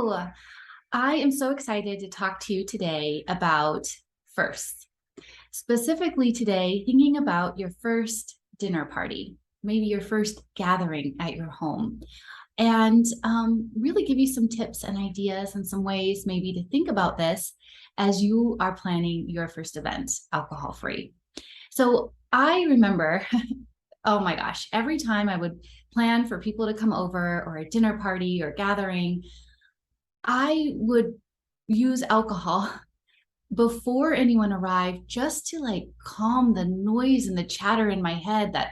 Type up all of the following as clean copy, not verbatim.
Hello. I am so excited to talk to you today about firsts. Specifically today, thinking about your first dinner party, maybe your first gathering at your home, and really give you some tips and ideas and some ways maybe to think about this as you are planning your first event, alcohol free. So I remember, oh my gosh, every time I would plan for people to come over or a dinner party or gathering, I would use alcohol before anyone arrived just to like calm the noise and the chatter in my head that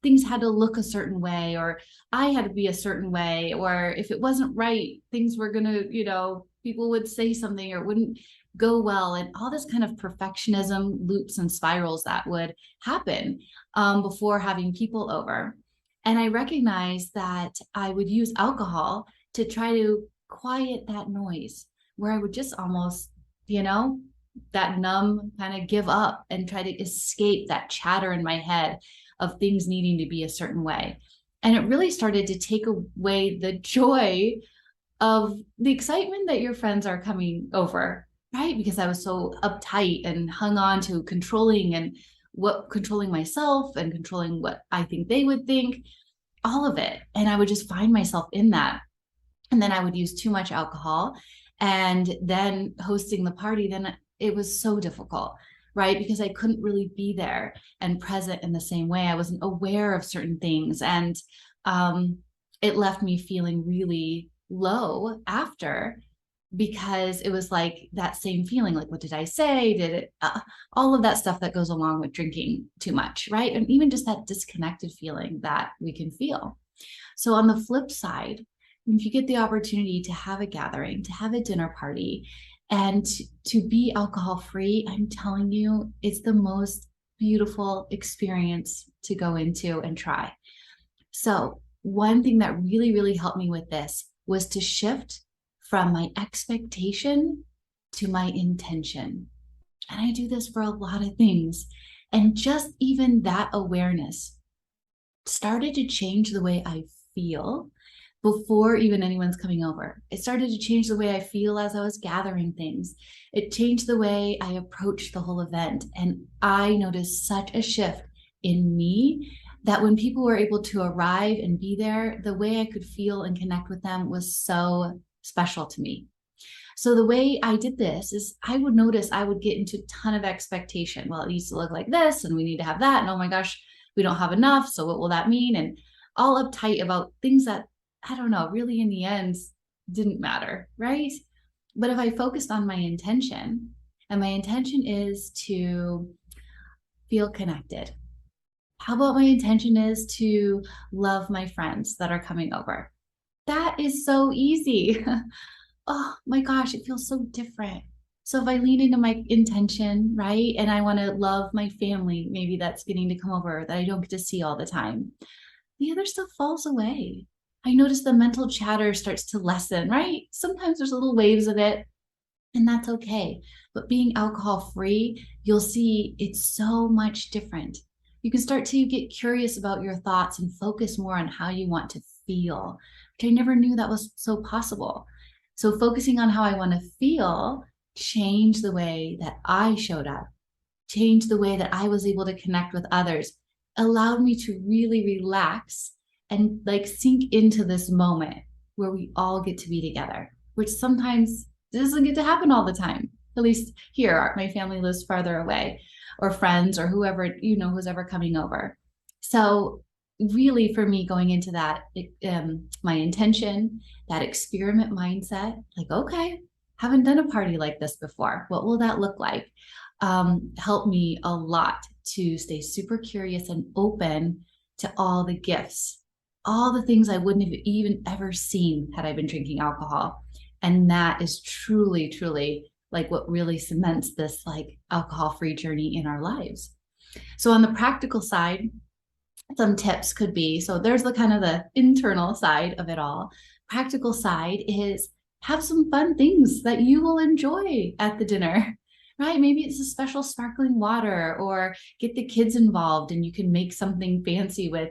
things had to look a certain way or I had to be a certain way, or if it wasn't right, things were going to, people would say something or it wouldn't go well, and all this kind of perfectionism loops and spirals that would happen before having people over. And I recognized that I would use alcohol to try to quiet that noise, where I would just almost, you know, that numb kind of give up and try to escape that chatter in my head of things needing to be a certain way. And it really started to take away the joy of the excitement that your friends are coming over, right? Because I was so uptight and hung on to controlling myself and controlling what I think they would think, all of it. And I would just find myself in that. And then I would use too much alcohol. And then hosting the party, then it was so difficult, right? Because I couldn't really be there and present in the same way. I wasn't aware of certain things. And it left me feeling really low after, because it was like that same feeling, like, what did I say? Did it, all of that stuff that goes along with drinking too much, right? And even just that disconnected feeling that we can feel. So on the flip side, if you get the opportunity to have a gathering, to have a dinner party, and to be alcohol free, I'm telling you, it's the most beautiful experience to go into and try. So one thing that really, really helped me with this was to shift from my expectation to my intention. And I do this for a lot of things. And just even that awareness started to change the way I feel before even anyone's coming over. It started to change the way I feel as I was gathering things. It changed the way I approached the whole event. And I noticed such a shift in me that when people were able to arrive and be there, the way I could feel and connect with them was so special to me. So the way I did this is I would notice I would get into a ton of expectation. Well, it needs to look like this, and we need to have that. And oh my gosh, we don't have enough. So what will that mean? And all uptight about things that, I don't know, really in the end didn't matter, right? But if I focused on my intention, and my intention is to feel connected. How about my intention is to love my friends that are coming over? That is so easy. Oh my gosh, it feels so different. So if I lean into my intention, right, and I want to love my family, maybe that's getting to come over that I don't get to see all the time, the other stuff falls away. I notice the mental chatter starts to lessen, right? Sometimes there's little waves of it, and that's okay. But being alcohol free, you'll see it's so much different. You can start to get curious about your thoughts and focus more on how you want to feel, which I never knew that was so possible. So focusing on how I want to feel changed the way that I showed up, changed the way that I was able to connect with others, allowed me to really relax and like sink into this moment where we all get to be together, which sometimes doesn't get to happen all the time. At least here, my family lives farther away, or friends, or whoever, who's ever coming over. So really for me, going into that, my intention, that experiment mindset, like, okay, haven't done a party like this before. What will that look like? Helped me a lot to stay super curious and open to all the gifts, all the things I wouldn't have even ever seen had I been drinking alcohol. And that is truly, truly like what really cements this like alcohol-free journey in our lives. So on the practical side, some tips could be, so there's the kind of the internal side of it all. Practical side is have some fun things that you will enjoy at the dinner, right? Maybe it's a special sparkling water, or get the kids involved and you can make something fancy with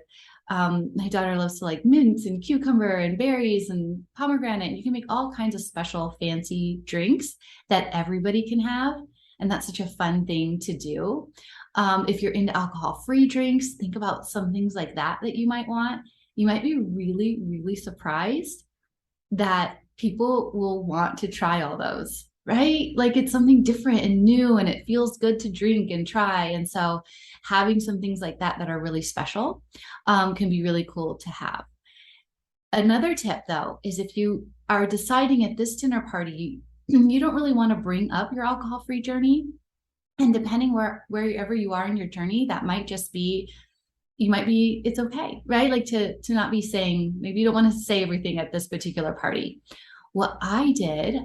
My daughter loves to like mint and cucumber and berries and pomegranate. You can make all kinds of special fancy drinks that everybody can have. And that's such a fun thing to do. If you're into alcohol-free drinks, think about some things like that that you might want. You might be really, really surprised that people will want to try all those, right? Like it's something different and new and it feels good to drink and try. And so having some things like that that are really special can be really cool to have. Another tip though is if you are deciding at this dinner party, you don't really want to bring up your alcohol-free journey. And depending wherever you are in your journey, that might just be you might be it's okay, right? Like to not be saying, maybe you don't want to say everything at this particular party. What I did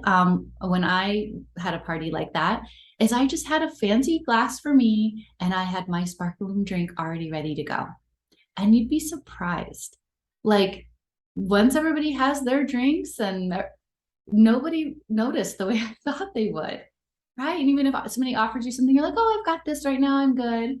when I had a party like that is I just had a fancy glass for me and I had my sparkling drink already ready to go. And you'd be surprised. Like once everybody has their drinks and nobody noticed the way I thought they would, right? And even if somebody offers you something, you're like, oh, I've got this right now, I'm good.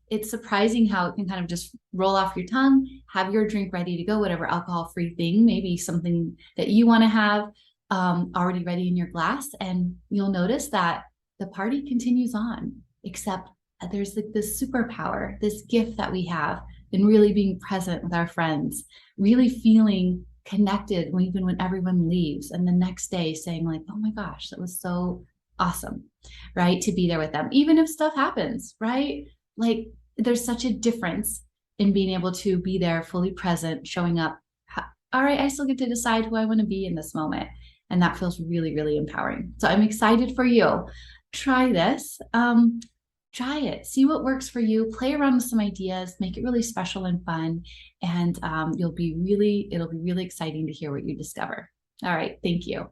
It's surprising how it can kind of just roll off your tongue, have your drink ready to go, whatever alcohol-free thing, maybe something that you want to have already ready in your glass. And you'll notice that the party continues on, except there's like this superpower, this gift that we have in really being present with our friends, really feeling connected even when everyone leaves. And the next day saying like, oh my gosh, that was so awesome, right? To be there with them, even if stuff happens, right? Like there's such a difference in being able to be there fully present, showing up. All right, I still get to decide who I want to be in this moment. And that feels really, really empowering. So I'm excited for you. Try this. Try it, see what works for you, play around with some ideas, make it really special and fun. And it'll be really exciting to hear what you discover. All right, thank you.